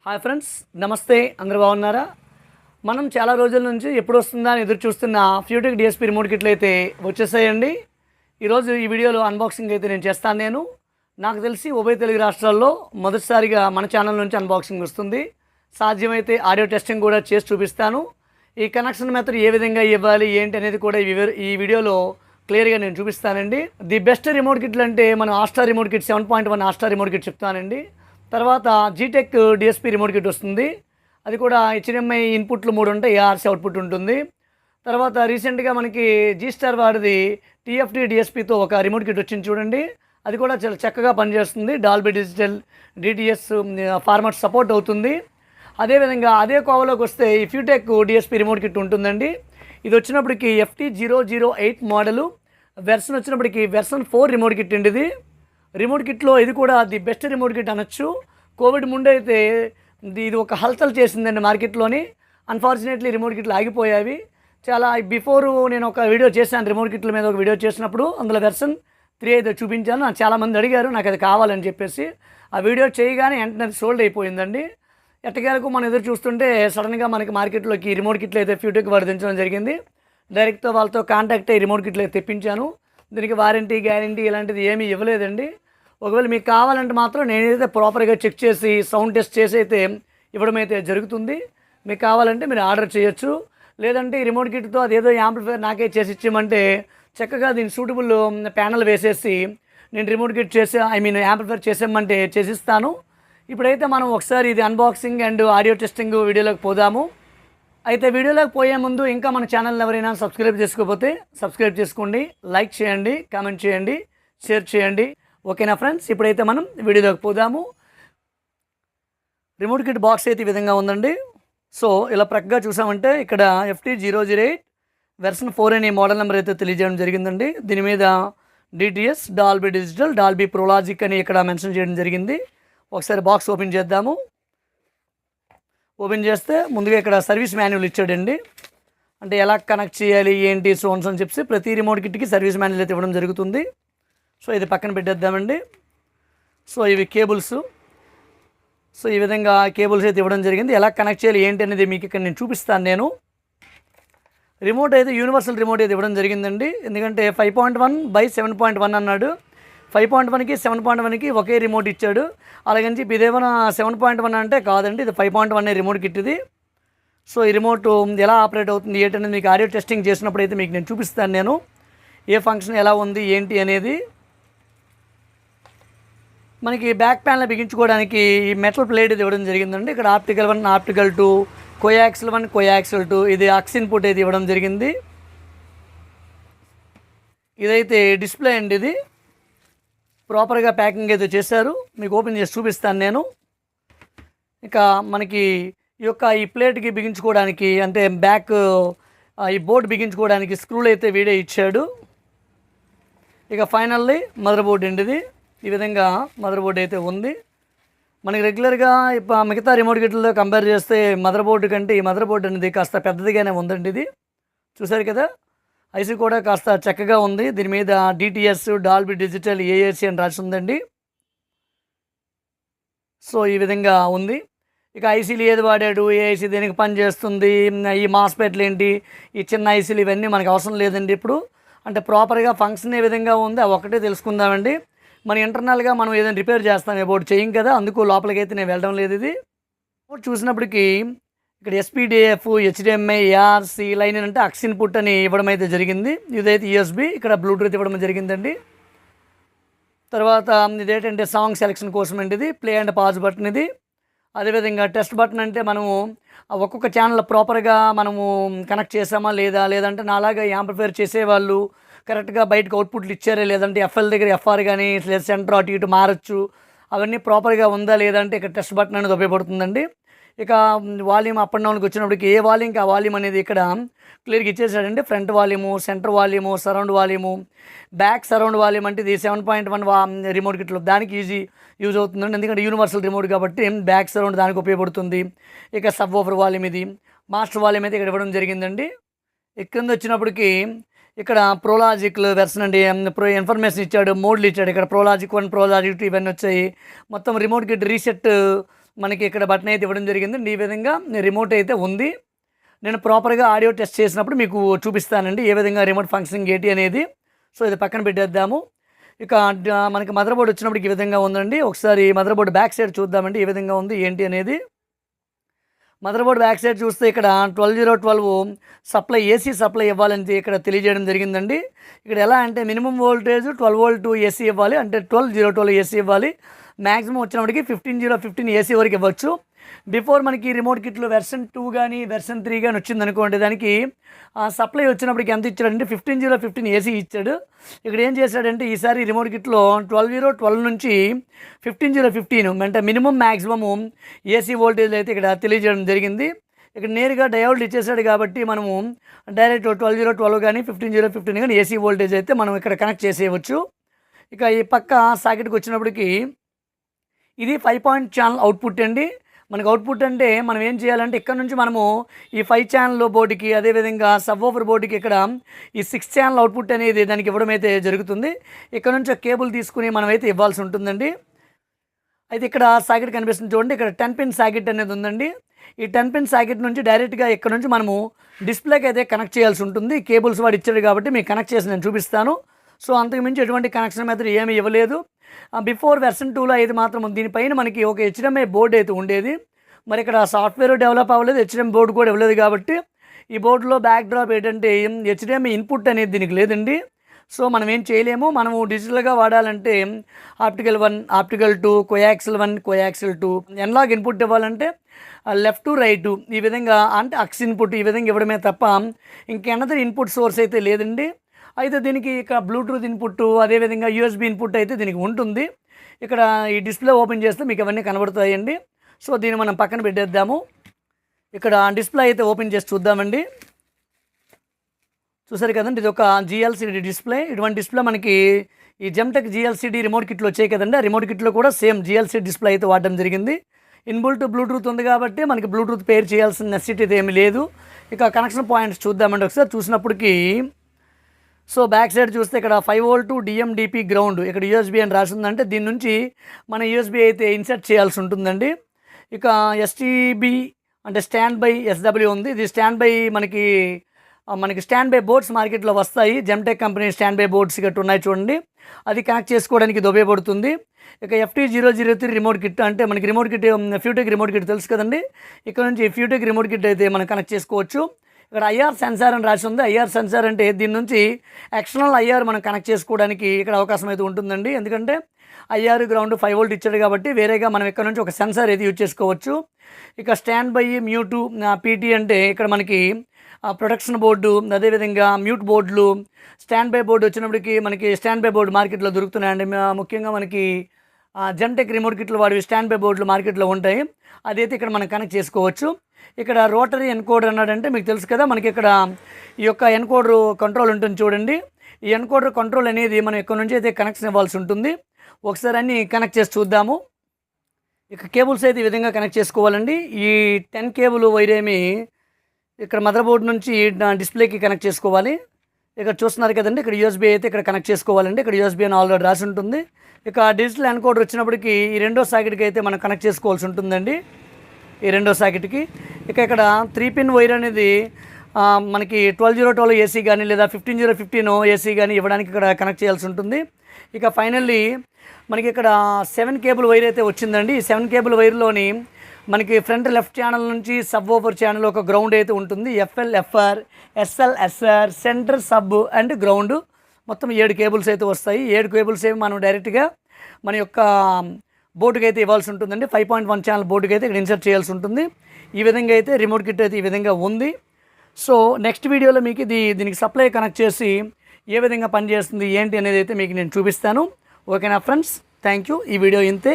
Hi friends, నమస్తే. అందరూ బాగున్నారా? మనం చాలా రోజుల నుంచి ఎప్పుడు వస్తుందా అని ఎదురు చూస్తున్న ఫ్యూటెక్ డిఎస్పీ రిమోట్ కిట్లు అయితే వచ్చేసాయండి. ఈరోజు ఈ వీడియోలో అన్బాక్సింగ్ అయితే నేను చేస్తాను. నాకు తెలిసి ఉభయ తెలుగు రాష్ట్రాల్లో మొదటిసారిగా మన ఛానల్ నుంచి అన్బాక్సింగ్ వస్తుంది. సాధ్యమైతే ఆడియో టెస్టింగ్ కూడా చేసి చూపిస్తాను. ఈ కనెక్షన్ మెథడ్ ఏ విధంగా ఇవ్వాలి ఏంటి అనేది కూడా ఈ వీడియోలో క్లియర్గా నేను చూపిస్తానండి. ది బెస్ట్ రిమోట్ కిట్లు అంటే మనం Astor remote kit 7.1 Astor remote kit చెప్తానండి. తర్వాత జీటెక్ డిఎస్పీ రిమోట్ కిట్ వస్తుంది. అది కూడా హెచ్డిఎంఐ ఇన్పుట్లు 3 ఉంటాయి, ఏఆర్సీ అవుట్పుట్ ఉంటుంది. తర్వాత రీసెంట్గా మనకి జీ స్టార్ వాడిది టీఎఫ్టీ డిఎస్పీతో ఒక రిమోట్ కిట్ వచ్చింది చూడండి. అది కూడా చాలా చక్కగా పనిచేస్తుంది. Dolby digital DTS format support అవుతుంది. అదేవిధంగా అదే కోవలోకి వస్తే ఈ ఫ్యూటెక్ డిఎస్పీ రిమోట్ కిట్ ఉంటుందండి. ఇది వచ్చినప్పటికి FT008 మోడలు వెర్షన్ వచ్చినప్పటికి వెర్షన్ 4 రిమోట్ కిట్ అండి. ఇది రిమోట్ కిట్లో ఇది కూడా ది బెస్ట్ రిమోట్ కిట్ అనొచ్చు. కోవిడ్ ముందైతే ఇది ఒక హల్చల్ చేసిందండి మార్కెట్లోని. అన్ఫార్చునేట్లీ రిమోట్ కిట్లు ఆగిపోయావి. చాలా బిఫోర్ నేను ఒక వీడియో చేశాను రిమోట్ కిట్ల మీద. ఒక వీడియో చేసినప్పుడు అందులో వెర్షన్ 3 అయితే చూపించాను. నాకు చాలామంది అడిగారు నాకు అది కావాలని చెప్పేసి. ఆ వీడియో చేయగానే వెంటనే సోల్డ్ అయిపోయిందండి. ఎట్టకేలకు మనం ఎదురు చూస్తుంటే సడన్గా మనకి మార్కెట్లోకి రిమోట్ కిట్లు అయితే ఫ్యూటెక్ వాడు దించడం జరిగింది. డైరెక్ట్గా వాళ్ళతో కాంటాక్ట్ అయ్యి రిమోట్ కిట్లు అయితే తెప్పించాను. దీనికి వారంటీ గ్యారంటీ ఇలాంటిది ఏమీ ఇవ్వలేదండి. ఒకవేళ మీకు కావాలంటే మాత్రం నేనైతే ప్రాపర్గా చెక్ చేసి సౌండ్ టెస్ట్ చేసి అయితే ఇవ్వడం అయితే జరుగుతుంది. మీకు కావాలంటే మీరు ఆర్డర్ చేయొచ్చు. లేదంటే ఈ రిమోట్ కిట్తో అదేదో యాంప్లిఫైర్ నాకే చేసి ఇచ్చామంటే చక్కగా దీన్ని సూటబుల్ ప్యానల్ వేసేసి నేను రిమోట్ కిట్ చేసి యాంప్లిఫైర్ చేసామంటే చేసిస్తాను. ఇప్పుడైతే మనం ఒకసారి ఇది అన్బాక్సింగ్ అండ్ ఆడియో టెస్టింగ్ వీడియోలోకి పోదాము. అయితే వీడియోలోకి పోయే ముందు ఇంకా మన ఛానల్ని ఎవరైనా సబ్స్క్రైబ్ చేసుకోకపోతే సబ్స్క్రైబ్ చేసుకోండి, లైక్ చేయండి, కామెంట్ చేయండి, షేర్ చేయండి. ఓకేనా ఫ్రెండ్స్? ఇప్పుడైతే మనం వీడియోలోకి పోదాము. రిమోట్ కిట్ బాక్స్ అయితే ఈ విధంగా ఉందండి. సో ఇలా ప్రక్కగా చూసామంటే ఇక్కడ FT008 వెర్షన్ 4 అనే మోడల్ నెంబర్ అయితే తెలియజేయడం జరిగిందండి. దీని మీద DTS, Dolby digital, Dolby Pro Logic అని ఇక్కడ మెన్షన్ చేయడం జరిగింది. ఒకసారి బాక్స్ ఓపెన్ చేద్దాము. ఓపెన్ చేస్తే ముందుగా ఇక్కడ సర్వీస్ మాన్యువల్ ఇచ్చాడండి. అంటే ఎలా కనెక్ట్ చేయాలి ఏంటి సోన్స్ అని చెప్పి ప్రతి రిమోట్ కిట్కి సర్వీస్ మాన్యువల్ అయితే ఇవ్వడం జరుగుతుంది. సో ఇది పక్కన పెట్టేద్దామండి. సో ఇవి కేబుల్స్. సో ఈ విధంగా కేబుల్స్ అయితే ఇవ్వడం జరిగింది. ఎలా కనెక్ట్ చేయాలి ఏంటి అనేది మీకు ఇక్కడ నేను చూపిస్తాను. నేను రిమోట్ అయితే యూనివర్సల్ రిమోట్ అయితే ఇవ్వడం జరిగిందండి. ఎందుకంటే 5.1/7.1 అన్నాడు. 5.1కి 7.1కి ఒకే రిమోట్ ఇచ్చాడు. అలాగని చెప్పి ఇదేమైనా 7.1 అంటే కాదండి, ఇది 5.1 రిమోట్ కిట్ ఇది. సో ఈ రిమోట్ ఎలా ఆపరేట్ అవుతుంది ఏంటనేది మీకు ఆడియో టెస్టింగ్ చేసినప్పుడు అయితే మీకు నేను చూపిస్తాను. నేను ఏ ఫంక్షన్ ఎలా ఉంది ఏంటి అనేది. మనకి బ్యాక్ ప్యానల్ బిగించుకోవడానికి ఈ మెటల్ ప్లేట్ ఇది ఇవ్వడం జరిగిందండి. ఇక్కడ ఆప్టికల్ 1, ఆప్టికల్ 2, కోయాక్సిల్ 1, కోయాక్సిల్ 2, ఇది అక్స్ ఇన్పుట్ అయితే ఇవ్వడం జరిగింది. ఇదైతే డిస్ప్లే అండి. ఇది ప్రాపర్గా ప్యాకింగ్ అయితే చేశారు. మీకు ఓపెన్ చేసి చూపిస్తాను నేను. ఇక మనకి ఈ ప్లేట్కి బిగించుకోవడానికి అంటే బ్యాక్ ఈ బోర్డు బిగించుకోవడానికి స్క్రూలు అయితే వీడే ఇచ్చాడు. ఇక ఫైనల్లీ మదర్ బోర్డు అండి. ఇది ఈ విధంగా మదర్ బోర్డు అయితే ఉంది. మనకి రెగ్యులర్గా మిగతా రిమోట్ కిట్లతో కంపేర్ చేస్తే మదర్ బోర్డు కంటే ఈ మదర్ బోర్డు అనేది కాస్త పెద్దదిగానే ఉందండి. ఇది చూసారు కదా. ఐసీ కూడా కాస్త చక్కగా ఉంది. దీని మీద డిటిఎస్, డాల్బీ డిజిటల్, ఏఏసీ అని రాసి ఉందండి. సో ఈ విధంగా ఉంది. ఇక ఐసీలు ఏది వాడాడు, ఏఐసీ దేనికి పని చేస్తుంది, ఈ మాస్పెట్లు ఏంటి, ఈ చిన్న ఐసీలు ఇవన్నీ మనకు అవసరం లేదండి. ఇప్పుడు అంటే ప్రాపర్గా ఫంక్షన్ ఏ విధంగా ఉంది అవి ఒకటే తెలుసుకుందామండి. మన ఇంటర్నల్గా మనం ఏదైనా రిపేర్ చేస్తాం బోర్డు చేయం కదా, అందుకు లోపలికైతే నేను వెళ్ళడం లేదు. ఇది బోర్డు చూసినప్పటికీ ఇక్కడ SPDF, HDMI, ARC లైన్ అంటే అక్స్ ఇన్పుట్ అని ఇవ్వడం అయితే జరిగింది. ఇదైతే USB, ఇక్కడ బ్లూటూత్ ఇవ్వడం జరిగిందండి. తర్వాత ఇదేంటంటే సాంగ్ సెలెక్షన్ కోసం అండి. ఇది ప్లే అండ్ పాజ్ బటన్. ఇది అదేవిధంగా టెస్ట్ బటన్ అంటే మనము ఒక్కొక్క ఛానల్ ప్రాపర్గా మనము కనెక్ట్ చేసామా లేదా, లేదంటే నాలాగా యాంప్లిఫైర్ చేసేవాళ్ళు కరెక్ట్గా బయటకు అవుట్పుట్లు ఇచ్చారా, లేదంటే FL దగ్గర FR కానీ లేదా సెంటర్ అటు ఇటు మారచ్చు, అవన్నీ ప్రాపర్గా ఉందా లేదంటే ఇక్కడ టెస్ట్ బటన్ అనేది ఉపయోగపడుతుందండి. ఇక వాల్యూమ్ అప్ అండ్ డౌన్కి వచ్చినప్పటికి ఏ వాల్యూమ్కి ఆ వాల్యూమ్ అనేది ఇక్కడ క్లియర్గా ఇచ్చేసాడండి. Front volume, centre volume, surround volume, back surround volume అంటే ఇది 7.1 రిమోట్ కిట్లో దానికి యూజ్ అవుతుందండి. ఎందుకంటే యూనివర్సల్ రిమోట్ కాబట్టి బ్యాక్ సరౌండ్ దానికి ఉపయోగపడుతుంది. ఇక సబ్ ఓఫర్ వాల్యూమ్, ఇది మాస్టర్ వాల్యూమ్ అయితే ఇక్కడ ఇవ్వడం జరిగిందండి. ఇక్కడ వచ్చినప్పటికి ఇక్కడ ప్రోలాజిక్ వెర్షన్ అండి, ఇన్ఫర్మేషన్ ఇచ్చాడు, మోడ్లు ఇచ్చాడు. ఇక్కడ ప్రోలాజిక్ 1, ప్రోలాజిక్ 2 ఇవన్నీ వచ్చాయి. మొత్తం రిమోట్ కిట్ రీసెట్ మనకి ఇక్కడ బటన్ అయితే ఇవ్వడం జరిగిందండి. ఈ విధంగా రిమోట్ అయితే ఉంది. నేను ప్రాపర్గా ఆడియో టెస్ట్ చేసినప్పుడు మీకు చూపిస్తానండి ఏ విధంగా రిమోట్ ఫంక్షనింగ్ ఏంటి అనేది. సో ఇది పక్కన పెట్టేద్దాము. ఇక మనకి మదర్ బోర్డ్ వచ్చినప్పటికి ఈ విధంగా ఉందండి. ఒకసారి మదర్ బోర్డ్ బ్యాక్ సైడ్ చూద్దామండి ఏ విధంగా ఉంది ఏంటి అనేది. మదర్ బోర్డ్ బ్యాక్ సైడ్ చూస్తే ఇక్కడ 12012 సప్లై ఏసీ సప్లై ఇవ్వాలని ఇక్కడ తెలియజేయడం జరిగిందండి. ఇక్కడ ఎలా అంటే మినిమం వోల్టేజ్ 12 వోల్ట్ ఏసీ ఇవ్వాలి, అంటే 12012 ఏసీ ఇవ్వాలి. మ్యాక్సిమం వచ్చినప్పటికి 15015 ఏసీ వరకు ఇవ్వచ్చు. బిఫోర్ మనకి రిమోట్ కిట్లో వెర్షన్ 2 కానీ వెర్షన్ 3 కానీ వచ్చిందనుకోండి, దానికి సప్లై వచ్చినప్పటికి ఎంత ఇచ్చాడంటే 15015 ఏసీ ఇచ్చాడు. ఇక్కడ ఏం చేశాడంటే ఈసారి రిమోట్ కిట్లో 12012 నుంచి 15015 అంటే మినిమం మ్యాక్సిమము ఏసీ వోల్టేజ్ అయితే ఇక్కడ తెలియజేయడం జరిగింది. ఇక్కడ నేరుగా డయోడ్లు ఇచ్చేసాడు కాబట్టి మనము డైరెక్ట్ 12012 కానీ 15015 కానీ ఏసీ వోల్టేజ్ అయితే మనం ఇక్కడ కనెక్ట్ చేసేయవచ్చు. ఇక ఈ పక్క సాకెట్కి వచ్చినప్పటికి ఇది 5 పాయింట్ ఛానల్ అవుట్పుట్ అండి. మనకు అవుట్పుట్ అంటే మనం ఏం చేయాలంటే ఇక్కడ నుంచి మనము ఈ 5 ఛానల్ బోర్డుకి, అదేవిధంగా సబ్ ఓవర్ బోర్డుకి ఇక్కడ ఈ 6 ఛానల్ అవుట్పుట్ అనేది దానికి ఇవ్వడం అయితే జరుగుతుంది. ఇక్కడ నుంచి కేబుల్ తీసుకుని మనమైతే ఇవ్వాల్సి ఉంటుందండి. అయితే ఇక్కడ సాకెట్ కనిపిస్తుంది చూడండి, ఇక్కడ 10 పిన్ సాకెట్ అనేది ఉందండి. ఈ 10 పిన్ సాకెట్ నుంచి డైరెక్ట్గా ఇక్కడ నుంచి మనము డిస్ప్లేకి అయితే కనెక్ట్ చేయాల్సి ఉంటుంది. కేబుల్స్ వాడు ఇచ్చాడు కాబట్టి మీకు కనెక్ట్ చేసి నేను చూపిస్తాను. సో అంతకుమించి ఎటువంటి కనెక్షన్ మెథడ్ ఏమీ ఇవ్వలేదు. బిఫోర్ వెర్షన్ 2లో అయితే మాత్రం దీనిపైన మనకి ఒక హెచ్డిఎంఐ బోర్డు అయితే ఉండేది. మరి ఇక్కడ సాఫ్ట్వేర్ డెవలప్ అవ్వలేదు, హెచ్డిఎంఐ బోర్డు కూడా ఇవ్వలేదు. కాబట్టి ఈ బోర్డులో బ్యాక్ డ్రాప్ ఏంటంటే హెచ్డిఎంఐ ఇన్పుట్ అనేది దీనికి లేదండి. సో మనం ఏం చేయలేము. మనము డిజిటల్గా వాడాలంటే optical 1, optical 2, coaxial 1, coaxial 2, analogue input ఇవ్వాలంటే లెఫ్ట్ టు రైట్ ఈ విధంగా, అంటే అక్స్ ఇన్పుట్ ఈ విధంగా ఇవ్వడమే తప్ప ఇంకెన్నదర్ ఇన్పుట్ సోర్స్ అయితే లేదండి. అయితే దీనికి ఇక బ్లూటూత్ ఇన్పుట్, అదేవిధంగా యూఎస్బీ ఇన్పుట్ అయితే దీనికి ఉంటుంది. ఇక్కడ ఈ డిస్ప్లే ఓపెన్ చేస్తే మీకు అవన్నీ కనబడుతాయండి. సో దీన్ని మనం పక్కన పెట్టేద్దాము. ఇక్కడ డిస్ప్లే అయితే ఓపెన్ చేసి చూద్దామండి. చూసారు కదండి, ఇది ఒక జిఎల్సిడి డిస్ప్లే. ఇటువంటి డిస్ప్లే మనకి ఈ జెమ్టెక్ జిఎల్సిడి రిమోట్ కిట్లో వచ్చాయి కదండి, ఆ రిమోట్ కిట్లో కూడా సేమ్ జిఎల్సిడి డిస్ప్లే అయితే వాడడం జరిగింది. ఇన్బుల్ట్ బ్లూటూత్ ఉంది కాబట్టి మనకి బ్లూటూత్ పేర్ చేయాల్సిన నెసెసిటీ అయితే ఏమీ లేదు. ఇక కనెక్షన్ పాయింట్స్ చూద్దామండి ఒకసారి. చూసినప్పటికీ సో బ్యాక్ సైడ్ చూస్తే ఇక్కడ 5 వోల్ట్ డిఎండిపి గ్రౌండ్, ఇక్కడ యూఎస్బీ అని రాసిందంటే దీని నుంచి మన యూఎస్బీ అయితే ఇన్సర్ట్ చేయాల్సి ఉంటుందండి. ఇక ఎస్టీబీ అంటే స్టాండ్ బై ఎస్డబ్ల్యూ ఉంది. ఇది స్టాండ్ బై మనకి స్టాండ్ బై బోర్డ్స్ మార్కెట్లో వస్తాయి. జెమ్టెక్ కంపెనీ స్టాండ్ బై బోర్డ్స్ గట్టు ఉన్నాయి చూడండి, అది కనెక్ట్ చేసుకోవడానికి ఇది ఉపయోగపడుతుంది. ఇక FT003 రిమోట్ కిట్ అంటే మనకి రిమోట్ కిట్ ఫ్యూటెక్ రిమోట్ కిట్ తెలుసు కదండి, ఇక్కడ నుంచి ఫ్యూటెక్ రిమోట్ కిట్ అయితే మనం కనెక్ట్ చేసుకోవచ్చు. ఇక్కడ ఐఆర్ సెన్సార్ అని రాసి ఉంది. ఐఆర్ సెన్సార్ అంటే దీని నుంచి ఎక్స్టర్నల్ ఐఆర్ మనం కనెక్ట్ చేసుకోవడానికి ఇక్కడ అవకాశం అయితే ఉంటుందండి. ఎందుకంటే ఐఆర్ గ్రౌండ్ 5 వోల్ట్ ఇచ్చాడు కాబట్టి వేరేగా మనం ఇక్కడ నుంచి ఒక సెన్సార్ అయితే యూజ్ చేసుకోవచ్చు. ఇక స్టాండ్ బై మ్యూట్ పీటీ అంటే ఇక్కడ మనకి ప్రొటెక్షన్ బోర్డు, అదేవిధంగా మ్యూట్ బోర్డులు, స్టాండ్ బై బోర్డు వచ్చినప్పటికీ మనకి స్టాండ్ బై బోర్డు మార్కెట్లో దొరుకుతున్నాయండి. ముఖ్యంగా మనకి జెమ్టెక్ రిమోట్ కిట్లు వాడి స్టాండ్ బై బోర్డులు మార్కెట్లో ఉంటాయి. అదైతే ఇక్కడ మనం కనెక్ట్ చేసుకోవచ్చు. ఇక్కడ రోటరీ ఎన్కోడర్ అన్నాడంటే మీకు తెలుసు కదా, మనకి ఇక్కడ ఈ యొక్క ఎన్కోడర్ కంట్రోల్ ఉంటుంది చూడండి. ఈ ఎన్కోడర్ కంట్రోల్ అనేది మనం ఇక్కడ నుంచి అయితే కనెక్షన్ ఇవ్వాల్సి ఉంటుంది. ఒకసారి అన్ని కనెక్ట్ చేసి చూద్దాము. ఇక కేబుల్స్ అయితే ఈ విధంగా కనెక్ట్ చేసుకోవాలండి. ఈ 10 కేబుల్ వైర్ ఏమి ఇక్కడ మదర్ బోర్డు నుంచి డిస్ప్లేకి కనెక్ట్ చేసుకోవాలి. ఇక్కడ చూస్తున్నారు కదండి, ఇక్కడ యూఎస్బీ అయితే ఇక్కడ కనెక్ట్ చేసుకోవాలండి. ఇక్కడ యూఎస్బీ అని ఆల్రెడీ రాసి ఉంటుంది. ఇక డిజిటల్ ఎన్కోడర్ వచ్చినప్పటికీ ఈ రెండో సాకెట్కి అయితే మనం కనెక్ట్ చేసుకోవాల్సి ఉంటుందండి, ఈ రెండో సాకెట్కి. ఇక ఇక్కడ 3 పిన్ వైర్ అనేది మనకి 12012 ఏసీ కానీ లేదా 15015 ఏసీ కానీ ఇవ్వడానికి ఇక్కడ కనెక్ట్ చేయాల్సి ఉంటుంది. ఇక ఫైనల్లీ మనకి ఇక్కడ 7 కేబుల్ వైర్ అయితే వచ్చిందండి. ఈ 7 కేబుల్ వైర్లోని మనకి ఫ్రంట్ లెఫ్ట్ ఛానల్ నుంచి సబ్ ఓవర్ ఛానల్ ఒక గ్రౌండ్ అయితే ఉంటుంది. FL, FR, SL, SR, centre, sub and ground, మొత్తం 7 కేబుల్స్ అయితే వస్తాయి. 7 కేబుల్స్ ఏమి మనం డైరెక్ట్గా మన యొక్క బోర్డుకి అయితే ఇవ్వాల్సి ఉంటుందండి. 5.1 ఛానల్ బోర్డుకి అయితే ఇక్కడ ఇన్సర్ట్ చేయాల్సి ఉంటుంది. ఈ విధంగా అయితే రిమోట్ కిట్ అయితే ఈ విధంగా ఉంది. సో నెక్స్ట్ వీడియోలో మీకు దీనికి సప్లై కనెక్ట్ చేసి ఏ విధంగా పనిచేస్తుంది ఏంటి అనేది అయితే మీకు నేను చూపిస్తాను. ఓకేనా ఫ్రెండ్స్, థ్యాంక్ యూ. ఈ వీడియో ఇంతే.